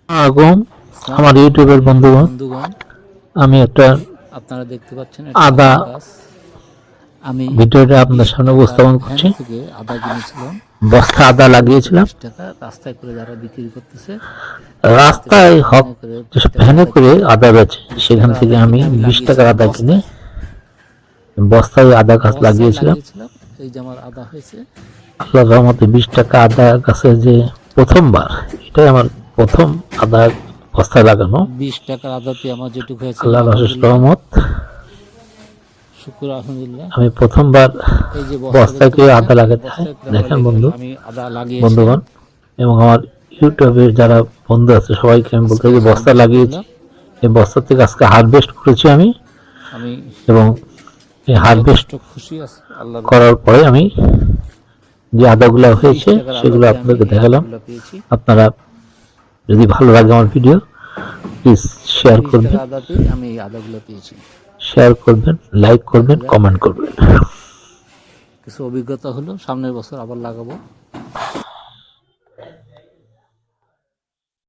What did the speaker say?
আগম আমার ইউটিউবের বন্ধুগণ, আমি একটা আপনারা দেখতে পাচ্ছেন আদা আমি ভিডিওটা আপনাদের সামনে উপস্থাপন করছি। থেকে আদা কিনেছিলাম, বস্তা আদা লাগিয়েছিলাম 20 টাকা। রাস্তায় করে যারা বিক্রি করতেছে, রাস্তায় হক ভ্যানে করে আদা বেচে, সেখান থেকে আমি 20 টাকার আদা কিনে বস্তায় আদা গাছ লাগিয়েছিলাম। এই যে আমার আদা হয়েছে। আল্লাহর রহমতে 20 টাকা আদা গাছে যে প্রথমবার, এটাই আমার প্রথম আদা বস্তায় লাগানো। 20 টাকার আদাতে আমার যেটুকু হয়েছে আল্লাহর অশেষ রহমত, শুকর আলহামদুলিল্লাহ। আমি প্রথমবার এই যে বস্তায় করে আদা লাগাতে হয়। দেখেন বন্ধু, আমি আদা লাগিয়েছি বন্ধুগণ এবং আমার ইউটিউবের যারা বন্ধু আছে সবাইকে আমি বলতে যে বস্তা লাগিয়েছি, এই বস্তা থেকে আজকে হারভেস্ট করেছি আমি। এবং এই হারভেস্ট খুশি আছি আল্লাহ করার পরে আমি যে আদাগুলো হয়েছে সেগুলো আপনাদেরকে দেখালাম। আপনারা যদি ভালো লাগে আমার ভিডিও, প্লিজ শেয়ার করবেন, আমি এই আদাগুলো পেয়েছি। শেয়ার করবেন, লাইক করবেন, কমেন্ট করবেন। কিছু অভিজ্ঞতা হলো, সামনের বছর আবার লাগাবো।